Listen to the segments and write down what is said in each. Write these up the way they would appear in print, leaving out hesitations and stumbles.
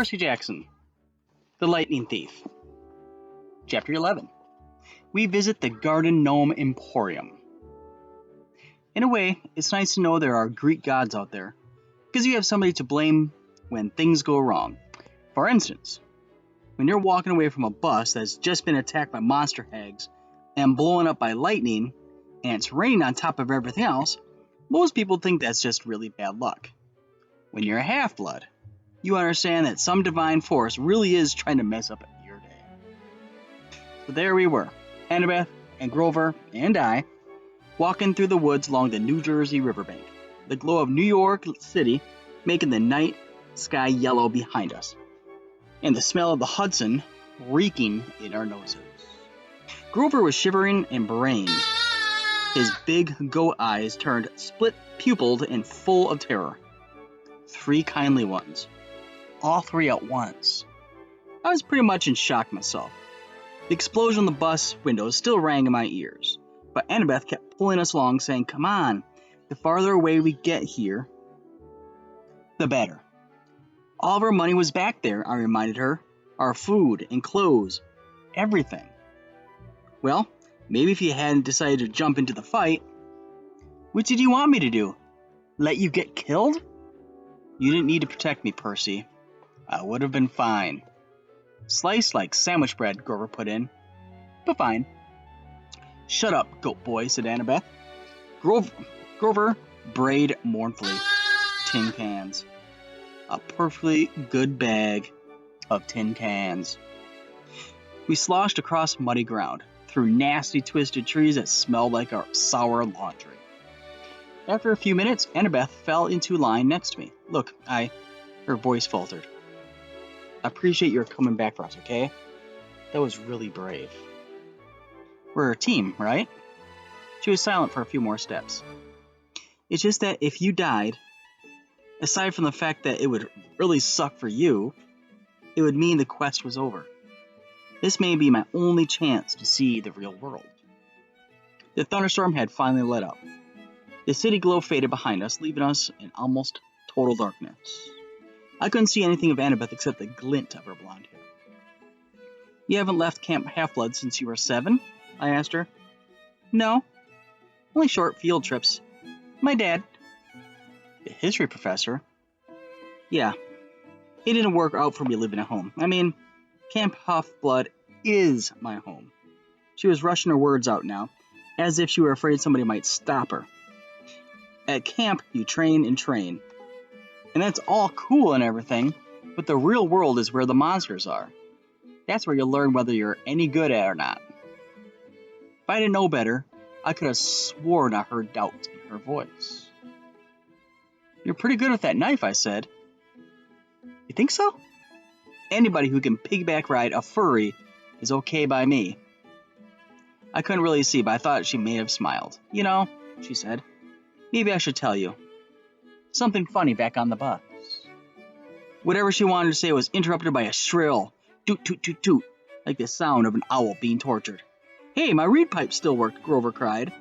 Percy Jackson, The Lightning Thief. Chapter 11. We visit the Garden Gnome Emporium. In a way, it's nice to know there are Greek gods out there, because you have somebody to blame when things go wrong. For instance, when you're walking away from a bus that's just been attacked by monster hags and blown up by lightning, and it's raining on top of everything else, most people think that's just really bad luck. When you're a half-blood, you understand that some divine force really is trying to mess up your day. So there we were, Annabeth and Grover and I, walking through the woods along the New Jersey riverbank, the glow of New York City making the night sky yellow behind us, and the smell of the Hudson reeking in our noses. Grover was shivering and braying, his big goat eyes turned split-pupiled and full of terror. 3 kindly ones, all 3 at once. I was pretty much in shock myself. The explosion on the bus windows still rang in my ears, but Annabeth kept pulling us along, saying, "Come on, the farther away we get here, the better." All of our money was back there, I reminded her. Our food and clothes, everything. Well, maybe if you hadn't decided to jump into the fight. What did you want me to do? Let you get killed? You didn't need to protect me, Percy. I would have been fine. Sliced like sandwich bread, Grover put in. But fine. Shut up, goat boy, said Annabeth. Grover brayed mournfully. Tin cans. A perfectly good bag of tin cans. We sloshed across muddy ground, through nasty twisted trees that smelled like our sour laundry. After a few minutes, Annabeth fell into line next to me. Look, her voice faltered. I appreciate your coming back for us, okay? That was really brave. We're a team, right? She was silent for a few more steps. It's just that if you died, aside from the fact that it would really suck for you, it would mean the quest was over. This may be my only chance to see the real world. The thunderstorm had finally let up. The city glow faded behind us, leaving us in almost total darkness. I couldn't see anything of Annabeth except the glint of her blonde hair. You haven't left Camp Half-Blood since you were 7? I asked her. No, only short field trips. My dad. The history professor? Yeah, it didn't work out for me living at home. I mean, Camp Half-Blood is my home. She was rushing her words out now, as if she were afraid somebody might stop her. At camp, you train and train. And that's all cool and everything, but the real world is where the monsters are. That's where you'll learn whether you're any good at it or not. If I didn't know better, I could have sworn I heard doubt in her voice. You're pretty good with that knife, I said. You think so? Anybody who can piggyback ride a furry is okay by me. I couldn't really see, but I thought she may have smiled. You know, she said, maybe I should tell you. Something funny back on the bus. Whatever she wanted to say was interrupted by a shrill toot toot toot toot, like the sound of an owl being tortured. Hey, my reed pipe still worked, Grover cried.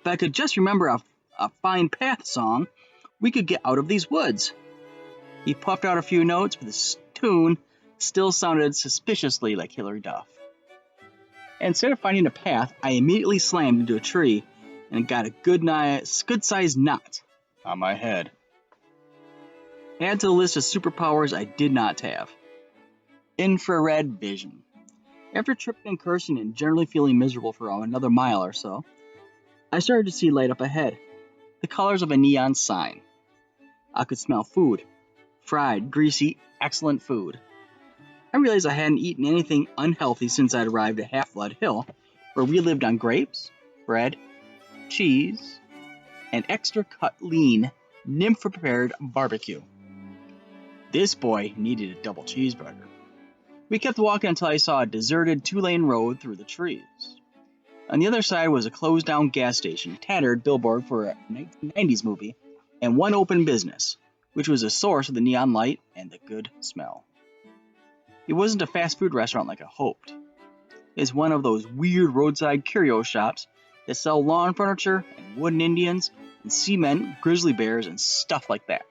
If I could just remember a fine path song, we could get out of these woods. He puffed out a few notes, but the tune still sounded suspiciously like Hilary Duff. Instead of finding a path, I immediately slammed into a tree and got a good-sized knot on my head. Add to the list of superpowers I did not have. Infrared vision. After tripping and cursing and generally feeling miserable for another mile or so, I started to see light up ahead, the colors of a neon sign. I could smell food. Fried, greasy, excellent food. I realized I hadn't eaten anything unhealthy since I'd arrived at Half-Blood Hill, where we lived on grapes, bread, cheese, and extra cut lean, nymph-prepared barbecue. This boy needed a double cheeseburger. We kept walking until I saw a deserted 2-lane road through the trees. On the other side was a closed-down gas station, tattered billboard for a 1990s movie, and one open business, which was the source of the neon light and the good smell. It wasn't a fast food restaurant like I hoped. It's one of those weird roadside curio shops that sell lawn furniture and wooden Indians and cement grizzly bears and stuff like that.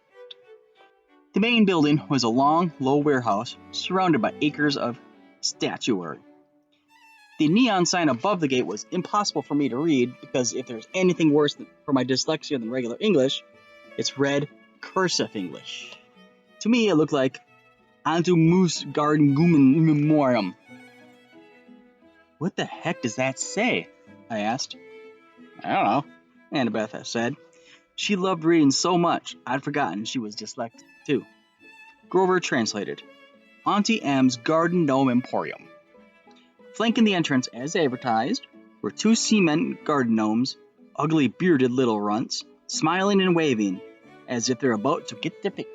The main building was a long, low warehouse surrounded by acres of statuary. The neon sign above the gate was impossible for me to read because if there's anything worse for my dyslexia than regular English, it's red cursive English. To me, it looked like Antumus Garden Memoriam. What the heck does that say? I asked. I don't know, Annabeth said. She loved reading so much, I'd forgotten she was dyslexic too. Grover translated. Auntie M's Garden Gnome Emporium. Flanking the entrance as advertised were two cement garden gnomes, ugly bearded little runts, smiling and waving as if they're about to get their pick.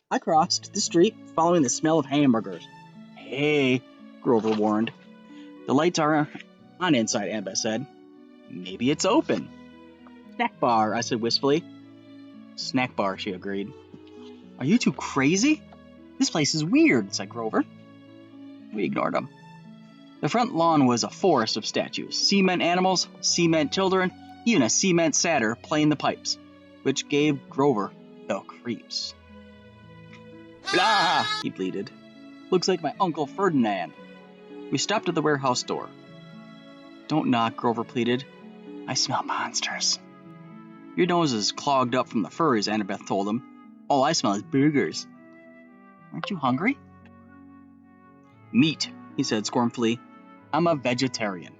I crossed the street following the smell of hamburgers. Hey, Grover warned. The lights are on inside, Annabeth said. Maybe it's open. Snack bar, I said wistfully. Snack bar, she agreed. Are you two crazy? This place is weird, said Grover. We ignored him. The front lawn was a forest of statues, cement animals, cement children, even a cement satyr playing the pipes, which gave Grover the creeps. Blah, he bleated. Looks like my Uncle Ferdinand. We stopped at the warehouse door. Don't knock, Grover pleaded. I smell monsters. Your nose is clogged up from the furries, Annabeth told him. All I smell is burgers. Aren't you hungry? Meat, he said scornfully. I'm a vegetarian.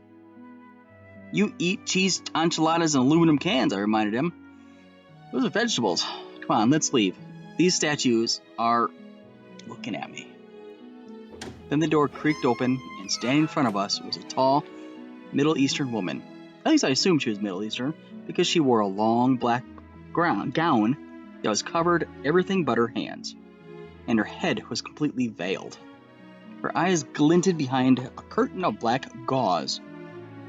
You eat cheese enchiladas in aluminum cans, I reminded him. Those are vegetables. Come on, let's leave. These statues are looking at me. Then the door creaked open, and standing in front of us was a tall, Middle Eastern woman. At least I assumed she was Middle Eastern, because she wore a long black gown that was covered everything but her hands, and her head was completely veiled. Her eyes glinted behind a curtain of black gauze.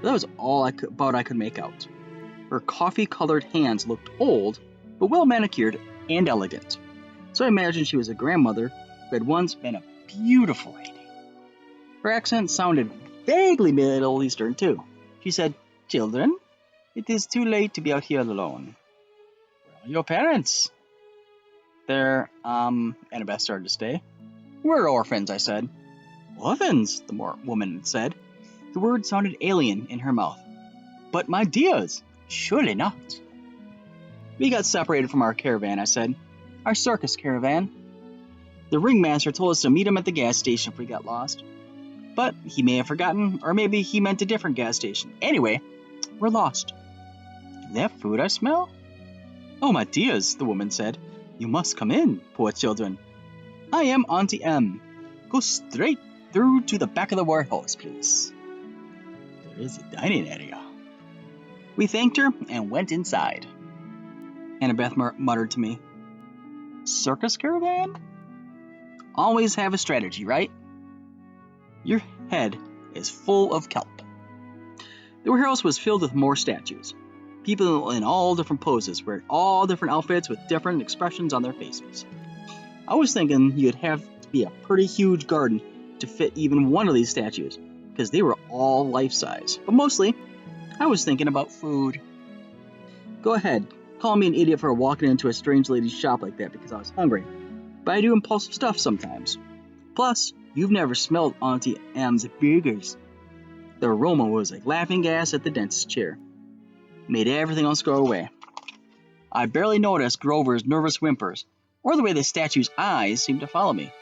But that was all I could make out. Her coffee-colored hands looked old, but well manicured and elegant. So I imagined she was a grandmother who had once been a beautiful lady. Her accent sounded vaguely Middle Eastern, too. She said, Children, it is too late to be out here alone. Where are your parents? They're, Annabeth started to stay. We're orphans, I said. Orphans, the woman said. The word sounded alien in her mouth. But my dears, surely not. We got separated from our caravan, I said. Our circus caravan. The ringmaster told us to meet him at the gas station if we got lost. But he may have forgotten, or maybe he meant a different gas station. Anyway, we're lost. Is that food I smell? Oh, my dears, the woman said. You must come in, poor children. I am Auntie M. Go straight through to the back of the warehouse, please. There is a dining area. We thanked her and went inside. Annabeth muttered to me. Circus caravan? Always have a strategy, right? Your head is full of kelp. The warehouse was filled with more statues. People in all different poses, wearing all different outfits with different expressions on their faces. I was thinking you'd have to be a pretty huge garden to fit even one of these statues, because they were all life-size. But mostly, I was thinking about food. Go ahead, call me an idiot for walking into a strange lady's shop like that because I was hungry. But I do impulsive stuff sometimes. Plus, you've never smelled Auntie M's burgers. The aroma was like laughing gas at the dentist's chair. Made everything else go away. I barely noticed Grover's nervous whimpers, or the way the statue's eyes seemed to follow me,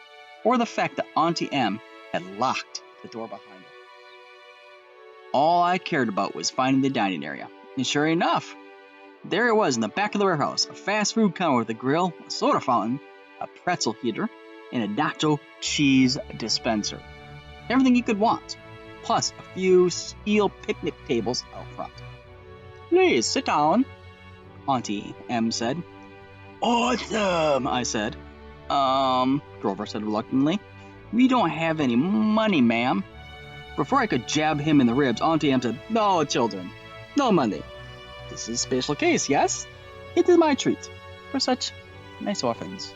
or the fact that Auntie M had locked the door behind her. All I cared about was finding the dining area, and sure enough, there it was in the back of the warehouse, a fast food counter with a grill, a soda fountain, a pretzel heater, and a nacho cheese dispenser. Everything you could want, plus a few steel picnic tables out front. Please, sit down, Auntie M said. Awesome, I said. Grover said reluctantly. We don't have any money, ma'am. Before I could jab him in the ribs, Auntie M said, No, children, no money. This is a special case, yes? It is my treat for such nice orphans.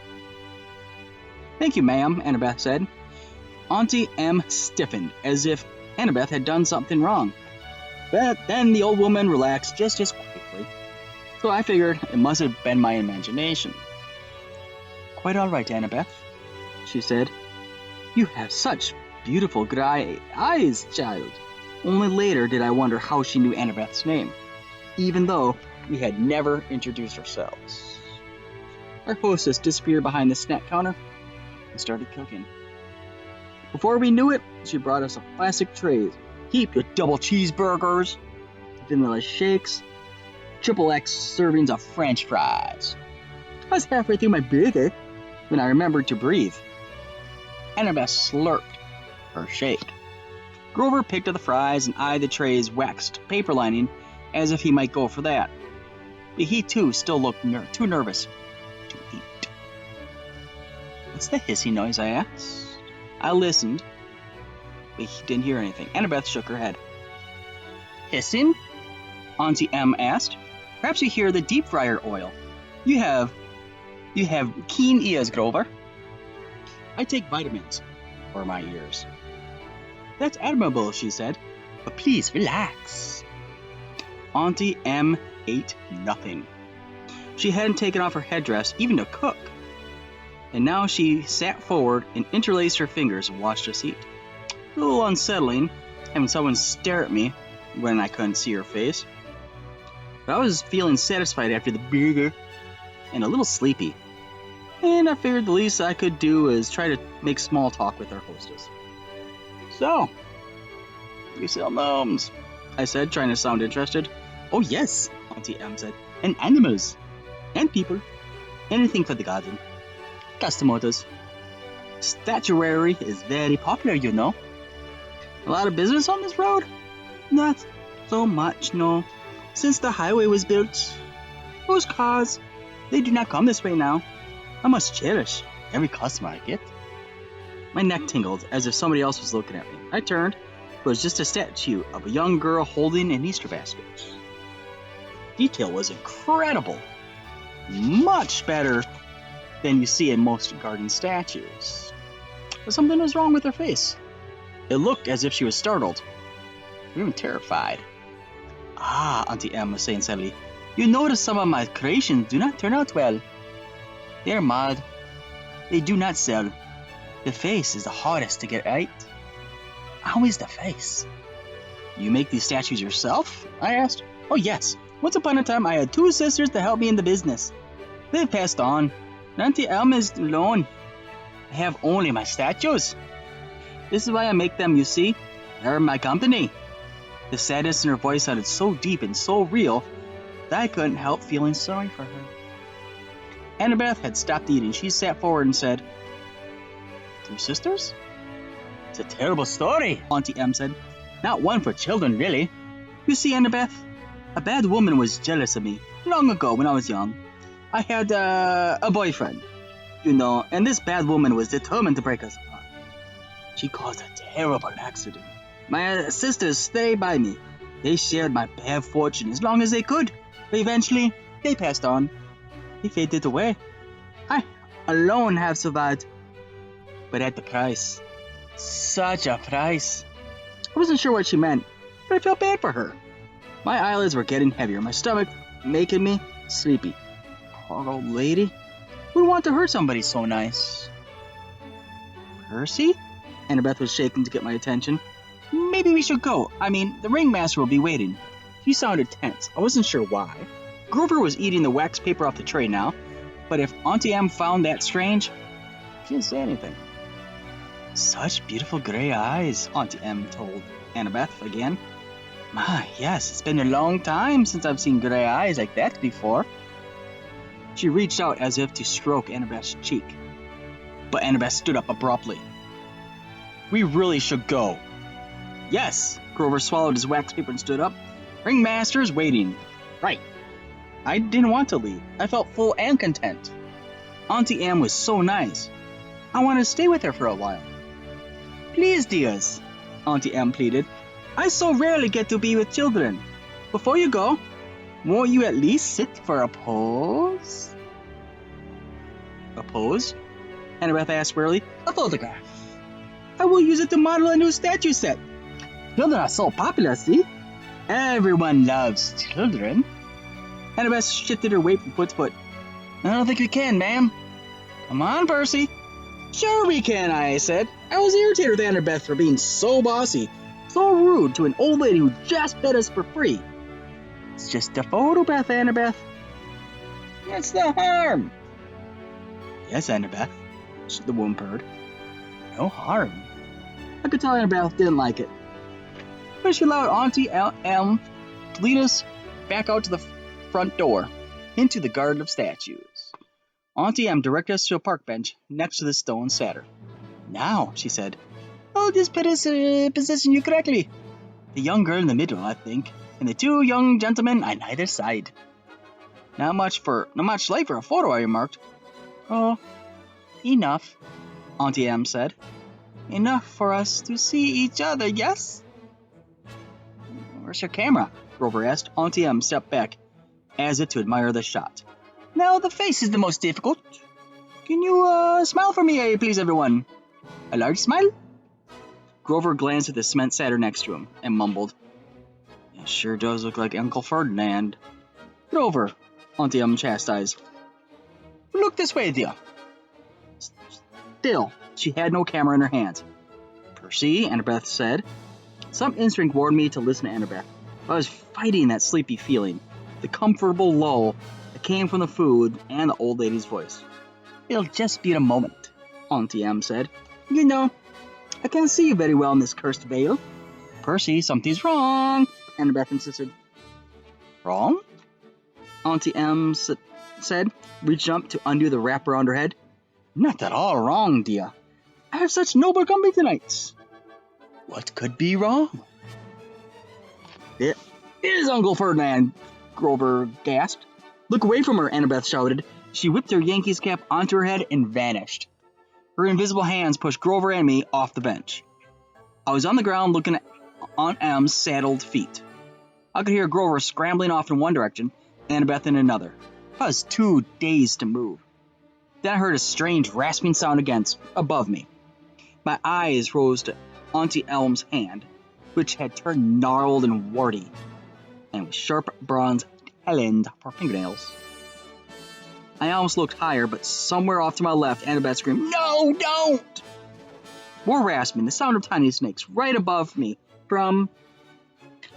Thank you, ma'am, Annabeth said. Auntie M stiffened, as if Annabeth had done something wrong. But then the old woman relaxed just as quickly. So I figured it must have been my imagination. quite all right, Annabeth, she said. You have such beautiful gray eyes, child. Only later did I wonder how she knew Annabeth's name, even though we had never introduced ourselves. Our hostess disappeared behind the snack counter and started cooking. Before we knew it, she brought us a plastic tray heaped with double cheeseburgers, vanilla shakes, triple X servings of French fries. I was halfway through my burger when I remembered to breathe. Annabeth slurped her shake. Grover picked up the fries and eyed the tray's waxed paper lining as if he might go for that. But he too still looked too nervous to eat. What's the hissing noise? I asked. I listened, but he didn't hear anything. Annabeth shook her head. Hissing? Auntie M asked. Perhaps you hear the deep fryer oil. You have keen ears, Grover. I take vitamins for my ears. That's admirable, she said, but please relax. Auntie M ate nothing. She hadn't taken off her headdress even to cook. And now she sat forward and interlaced her fingers and watched us eat. A little unsettling, having someone stare at me when I couldn't see her face. But I was feeling satisfied after the burger and a little sleepy. And I figured the least I could do is try to make small talk with our hostess. So, you sell gnomes, I said, trying to sound interested. Oh yes, Auntie M said, and animals, and people, anything for the garden. Customers. Statuary is very popular, you know. A lot of business on this road? Not so much, no. Since the highway was built, those cars, they do not come this way now. I must cherish every customer I get. My neck tingled as if somebody else was looking at me. I turned. It was just a statue of a young girl holding an Easter basket. Detail was incredible. Much better than you see in most garden statues. But something was wrong with her face. It looked as if she was startled, or even terrified. Ah, Auntie M was saying sadly, you notice some of my creations do not turn out well. They're mad. They do not sell. The face is the hardest to get right. Always the face. You make these statues yourself? I asked. Oh yes. Once upon a time I had 2 sisters to help me in the business. They've passed on. Auntie Elma is alone. I have only my statues. This is why I make them, you see. They're my company. The sadness in her voice sounded so deep and so real that I couldn't help feeling sorry for her. Annabeth had stopped eating. She sat forward and said, 2 sisters? It's a terrible story, Auntie M said. Not one for children, really. You see, Annabeth, a bad woman was jealous of me long ago when I was young. I had a boyfriend, you know, and this bad woman was determined to break us apart. She caused a terrible accident. My sisters stayed by me. They shared my bad fortune as long as they could, but eventually they passed on. They faded away. I alone have survived, but at the price. Such a price. I wasn't sure what she meant, but I felt bad for her. My eyelids were getting heavier, my stomach making me sleepy. Poor old lady. Who'd want to hurt somebody so nice? Percy? Annabeth was shaking to get my attention. Maybe we should go. I mean, the ringmaster will be waiting. She sounded tense. I wasn't sure why. Grover was eating the wax paper off the tray now, but if Auntie M found that strange, she didn't say anything. Such beautiful gray eyes, Auntie M told Annabeth again. My, yes, it's been a long time since I've seen gray eyes like that before. She reached out as if to stroke Annabeth's cheek, but Annabeth stood up abruptly. We really should go. Yes, Grover swallowed his wax paper and stood up. Ringmaster's waiting. Right. I didn't want to leave. I felt full and content. Auntie M was so nice. I wanted to stay with her for a while. Please, dears, Auntie M pleaded. I so rarely get to be with children. Before you go, won't you at least sit for a pose? A pose? Annabeth asked wearily. A photograph. I will use it to model a new statue set. Children are so popular, see? Everyone loves children. Annabeth shifted her weight from foot to foot. I don't think we can, ma'am. Come on, Percy. Sure we can, I said. I was irritated with Annabeth for being so bossy, so rude to an old lady who just fed us for free. It's just a photograph, Annabeth. What's the harm? Yes, Annabeth, the woman purred. No harm. I could tell Annabeth didn't like it. But she allowed Auntie Em to lead us back out to the front door, into the garden of statues. Auntie Em directed us to a park bench next to the stone satyr. Now, she said, I'll just position you correctly. The young girl in the middle, I think, and the two young gentlemen on either side. Not much light for a photo, I remarked. Oh, enough, Auntie Em said. Enough for us to see each other, yes? Where's your camera? Grover asked. Auntie Em stepped back, as if to admire the shot. Now the face is the most difficult. Can you smile for me, please, everyone? A large smile? Grover glanced at the cement satyr next to him and mumbled, It sure does look like Uncle Ferdinand. Grover, Auntie Em chastised. Look this way, dear. Still, she had no camera in her hands. Percy, Annabeth said. Some instinct warned me to listen to Annabeth. I was fighting that sleepy feeling, the comfortable lull that came from the food and the old lady's voice. It'll just be a moment, Auntie Em said. You know, I can't see you very well in this cursed veil. Percy, something's wrong, Annabeth insisted. Wrong? Auntie Em said, reaching up to undo the wrap around her head. Not at all wrong, dear. I have such noble company tonight. What could be wrong? It is Uncle Ferdinand, Grover gasped. Look away from her, Annabeth shouted. She whipped her Yankees cap onto her head and vanished. Her invisible hands pushed Grover and me off the bench. I was on the ground looking at Aunt Em's saddled feet. I could hear Grover scrambling off in one direction, Annabeth in another. I was too dazed to move. Then I heard a strange rasping sound above me. My eyes rose to Auntie Elm's hand, which had turned gnarled and warty, and with sharp bronze talons for fingernails. I almost looked higher, but somewhere off to my left, Annabeth screamed, No, don't! More rasping, the sound of tiny snakes, right above me, from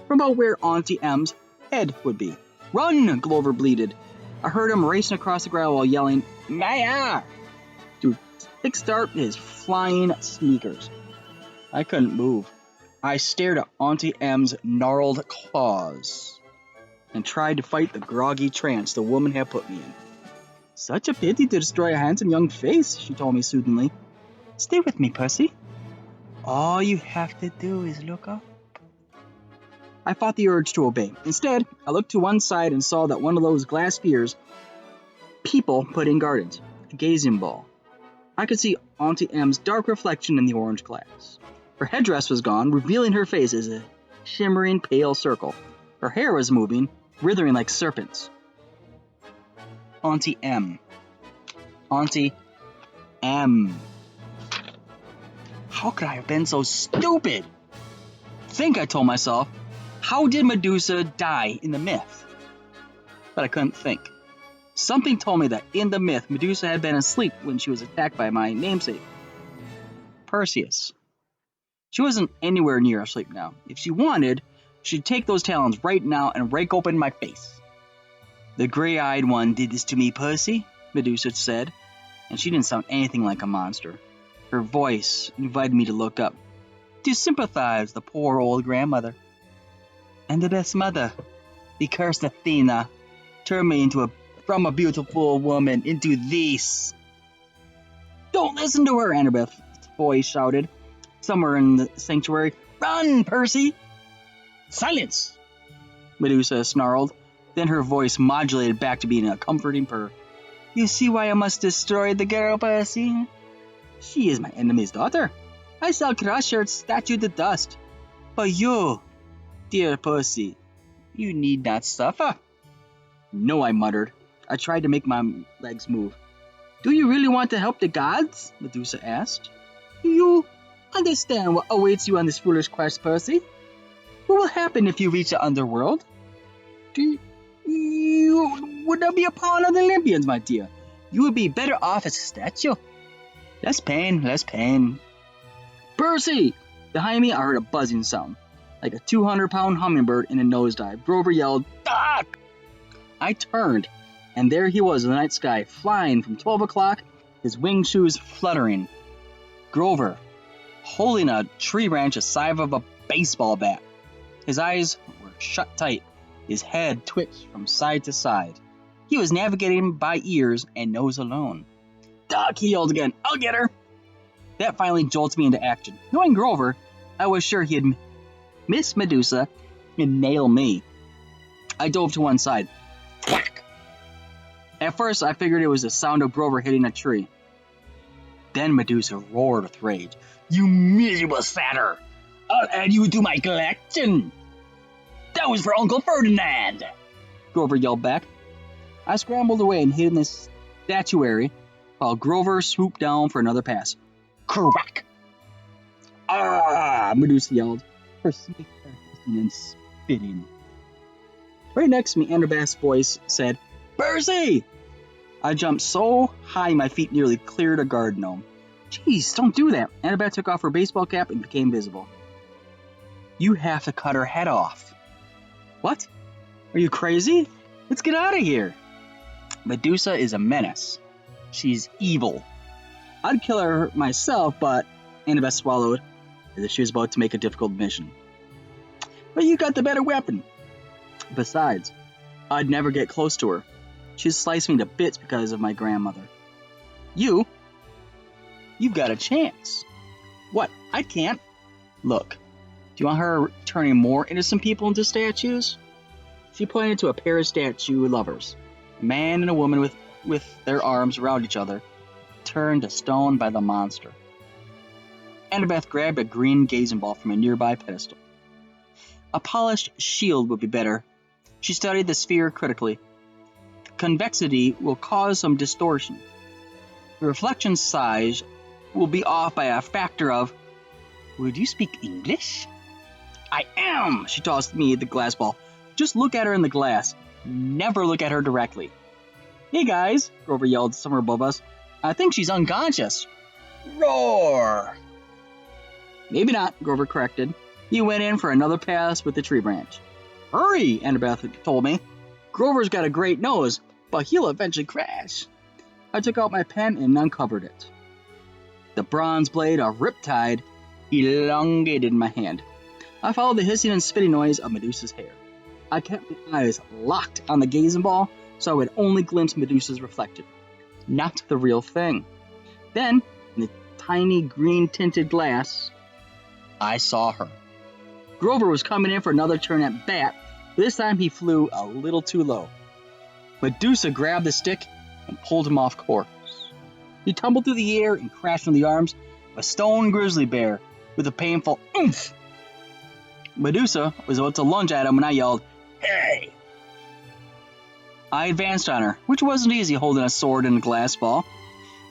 about where Auntie Em's head would be. Run, Grover bleated. I heard him racing across the gravel while yelling, Maya! To kickstart his flying sneakers. I couldn't move. I stared at Auntie Em's gnarled claws and tried to fight the groggy trance the woman had put me in. Such a pity to destroy a handsome young face, she told me soothingly. Stay with me, Percy. All you have to do is look up. I fought the urge to obey. Instead, I looked to one side and saw that one of those glass spheres people put in gardens, a gazing ball. I could see Auntie Em's dark reflection in the orange glass. Her headdress was gone, revealing her face as a shimmering pale circle. Her hair was moving, writhing like serpents. Auntie Em. Auntie Em. How could I have been so stupid? Think, I told myself. How did Medusa die in the myth? But I couldn't think. Something told me that in the myth, Medusa had been asleep when she was attacked by my namesake, Perseus. She wasn't anywhere near asleep now. If she wanted, she'd take those talons right now and rake open my face. The gray-eyed one did this to me, Percy, Medusa said, and she didn't sound anything like a monster. Her voice invited me to look up, to sympathize with the poor old grandmother. And the best mother, the cursed Athena, turned me from a beautiful woman into this. Don't listen to her, Annabeth's voice shouted, somewhere in the sanctuary. Run, Percy! Silence! Medusa snarled. Then her voice modulated back to being a comforting purr. You see why I must destroy the girl, Percy? She is my enemy's daughter. I shall crush her statue to dust. But you, dear Percy, you need not suffer. No, I muttered. I tried to make my legs move. Do you really want to help the gods? Medusa asked. Do you understand what awaits you on this foolish quest, Percy? What will happen if you reach the underworld? You would not be a pawn of the Olympians, my dear. You would be better off as a statue. Less pain, less pain. Percy! Behind me, I heard a buzzing sound, like a 200-pound hummingbird in a nosedive. Grover yelled, "Doc!" I turned, and there he was in the night sky, flying from 12 o'clock, his winged shoes fluttering. Grover, holding a tree branch the size of a baseball bat. His eyes were shut tight, his head twitched from side to side. He was navigating by ears and nose alone. "Doc," he yelled again, "I'll get her!" That finally jolted me into action. Knowing Grover, I was sure he'd miss Medusa and nail me. I dove to one side. Whack! At first, I figured it was the sound of Grover hitting a tree. Then Medusa roared with rage. "You miserable satyr! I'll add you to my collection! That was for Uncle Ferdinand!" Grover yelled back. I scrambled away and hid in the statuary while Grover swooped down for another pass. Crack! "Ah!" Medusa yelled, her snake hair hissing and spitting. Right next to me, Anderbath's voice said, "Percy!" I jumped so high my feet nearly cleared a guard gnome. "Jeez, don't do that." Anderbath took off her baseball cap and became visible. "You have to cut her head off." "What? Are you crazy? Let's get out of here." "Medusa is a menace. She's evil. I'd kill her myself, but..." Annabeth swallowed, as if she was about to make a difficult mission. "But you got the better weapon. Besides, I'd never get close to her. She'd slice me to bits because of my grandmother. You've got a chance." "What? I can't." "Look, do you want her turning more innocent people into statues?" She pointed to a pair of statue lovers, a man and a woman with their arms around each other, turned to stone by the monster. Annabeth grabbed a green gazing ball from a nearby pedestal. "A polished shield would be better." She studied the sphere critically. "The convexity will cause some distortion. The reflection size will be off by a factor of..." "Would you speak English?" "I am!" She tossed me the glass ball. "Just look at her in the glass. Never look at her directly." "Hey guys," Grover yelled somewhere above us. "I think she's unconscious." Roar! "Maybe not," Grover corrected. He went in for another pass with the tree branch. "Hurry," Annabeth told me. "Grover's got a great nose, but he'll eventually crash." I took out my pen and uncovered it. The bronze blade of Riptide elongated in my hand. I followed the hissing and spitting noise of Medusa's hair. I kept my eyes locked on the gazing ball so I would only glimpse Medusa's reflection, not the real thing. Then, in the tiny green-tinted glass, I saw her. Grover was coming in for another turn at bat, but this time he flew a little too low. Medusa grabbed the stick and pulled him off course. He tumbled through the air and crashed into the arms of a stone grizzly bear with a painful oomph. Medusa was about to lunge at him when I yelled, "Hey!" I advanced on her, which wasn't easy holding a sword and a glass ball.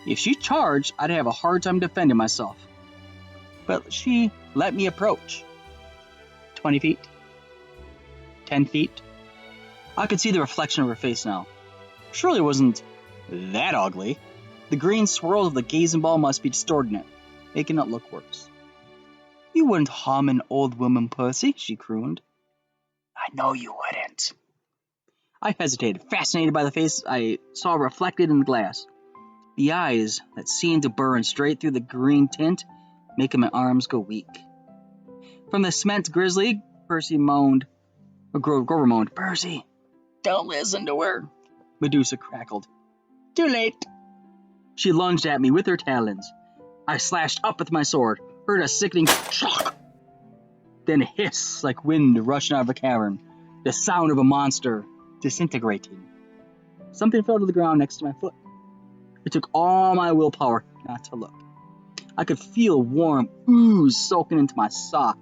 If she charged, I'd have a hard time defending myself. But she let me approach. 20 feet. 10 feet. I could see the reflection of her face now. Surely it wasn't that ugly. The green swirls of the gazing ball must be distorting it, making it look worse. "You wouldn't harm an old woman, Percy," she crooned. "I know you wouldn't." I hesitated, fascinated by the face I saw reflected in the glass. The eyes that seemed to burn straight through the green tint, making my arms go weak. From the cement grizzly, Grover moaned, "Percy, don't listen to her." Medusa crackled. "Too late." She lunged at me with her talons. I slashed up with my sword, heard a sickening shock, then a hiss like wind rushing out of a cavern, the sound of a monster disintegrating. Something fell to the ground next to my foot. It took all my willpower not to look. I could feel warm ooze soaking into my sock,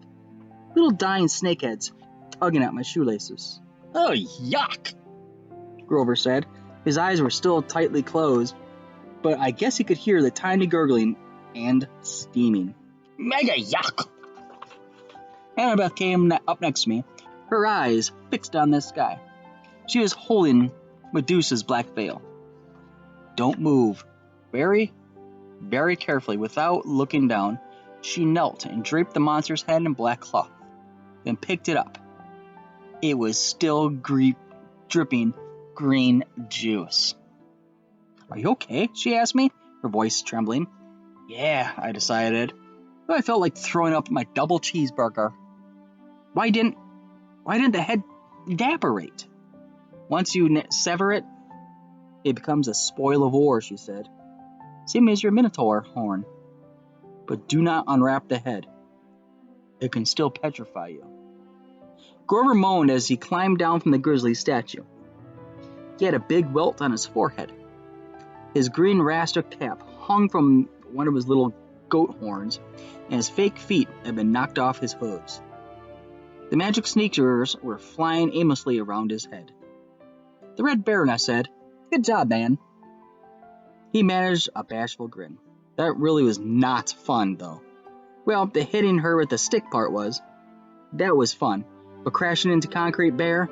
little dying snakeheads tugging at my shoelaces. "Oh, yuck," Grover said. His eyes were still tightly closed, but I guess he could hear the tiny gurgling and steaming. "Mega yuck." Annabeth came up next to me, her eyes fixed on the sky. She was holding Medusa's black veil. Don't move. Very, very carefully, without looking down, she knelt and draped the monster's head in black cloth, then picked it up. It was still dripping green juice. Are you okay? She asked me, her voice trembling. Yeah, I decided. But I felt like throwing up my double cheeseburger. Why didn't the head evaporate? Once you sever it, it becomes a spoil of war, she said. Same as your minotaur horn. But do not unwrap the head. It can still petrify you. Grover moaned as he climbed down from the grizzly statue. He had a big welt on his forehead. His green rastic cap hung from one of his little goat horns, and his fake feet had been knocked off his hooves. The magic sneakers were flying aimlessly around his head. The Red Baron, I said. Good job, man. He managed a bashful grin. That really was not fun, though. Well, the hitting her with the stick part was. That was fun. But crashing into Concrete Bear?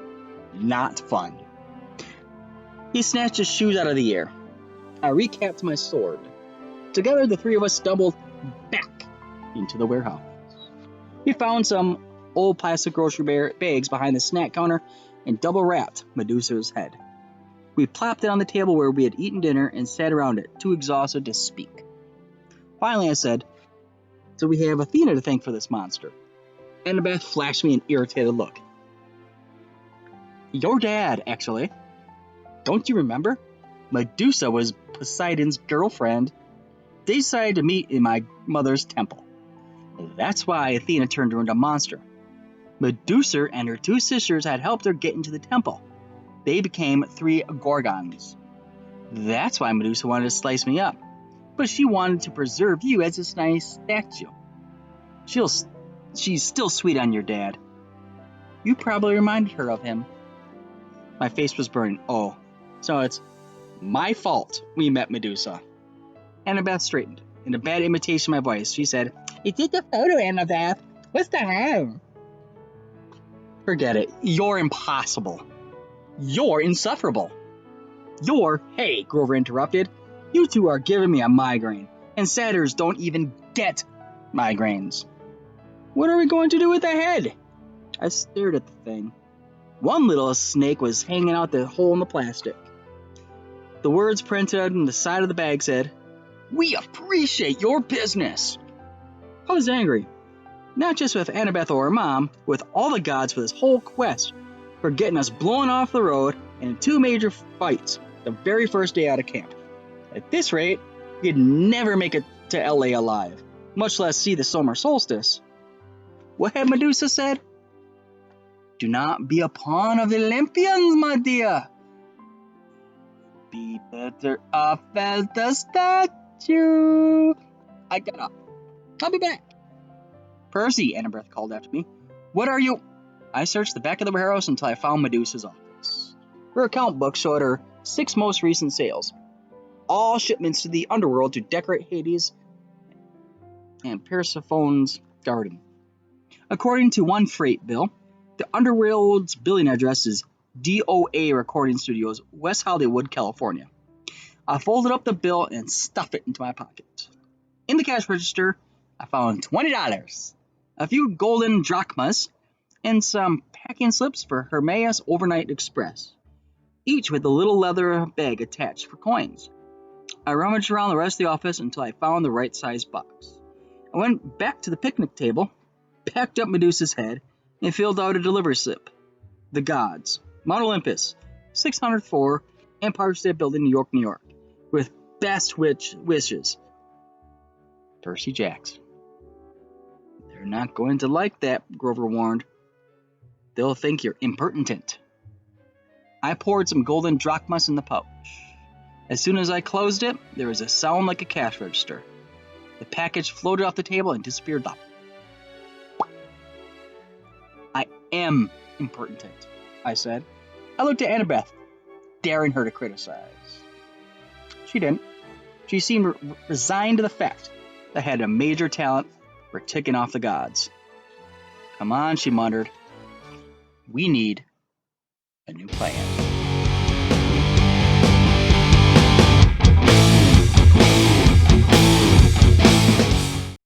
Not fun. He snatched his shoes out of the air. I recapped my sword. Together, the three of us stumbled back into the warehouse. We found some old plastic grocery bags behind the snack counter and double-wrapped Medusa's head. We plopped it on the table where we had eaten dinner and sat around it, too exhausted to speak. Finally, I said, so we have Athena to thank for this monster. Annabeth flashed me an irritated look. Your dad, actually. Don't you remember? Medusa was Poseidon's girlfriend. They decided to meet in my mother's temple. That's why Athena turned her into a monster. Medusa and her two sisters had helped her get into the temple. They became 3 Gorgons. That's why Medusa wanted to slice me up. But she wanted to preserve you as this nice statue. She's still sweet on your dad. You probably reminded her of him. My face was burning. Oh, so it's my fault we met Medusa. Annabeth straightened. In a bad imitation of my voice, she said, "It's just a photo, Annabeth. What's the harm?" Forget it. You're impossible. You're insufferable. Hey, Grover interrupted. You two are giving me a migraine, and satyrs don't even get migraines. What are we going to do with the head? I stared at the thing. One little snake was hanging out the hole in the plastic. The words printed on the side of the bag said, "We appreciate your business." I was angry. Not just with Annabeth or her mom, with all the gods for this whole quest, for getting us blown off the road and in 2 major fights the very first day out of camp. At this rate, we'd never make it to LA alive, much less see the summer solstice. What had Medusa said? Do not be a pawn of the Olympians, my dear. Be better off as the statue. I got up. I'll be back. Percy, Annabeth called after me. What are you? I searched the back of the warehouse until I found Medusa's office. Her account book showed her 6 most recent sales. All shipments to the underworld to decorate Hades and Persephone's garden. According to one freight bill, the underworld's billing address is DOA Recording Studios, West Hollywood, California. I folded up the bill and stuffed it into my pocket. In the cash register, I found $20, a few golden drachmas, and some packing slips for Hermaeus Overnight Express, each with a little leather bag attached for coins. I rummaged around the rest of the office until I found the right size box. I went back to the picnic table, packed up Medusa's head, and filled out a delivery slip. The gods, Mount Olympus, 604 Empire State Building, New York, New York, with best wishes. Percy Jackson. They're not going to like that, Grover warned. They'll think you're impertinent. I poured some golden drachmas in the pouch. As soon as I closed it, there was a sound like a cash register. The package floated off the table and disappeared up. I am impertinent, I said. I looked at Annabeth, daring her to criticize. She didn't. She seemed resigned to the fact that I had a major talent for ticking off the gods. Come on, she muttered. We need a new plan.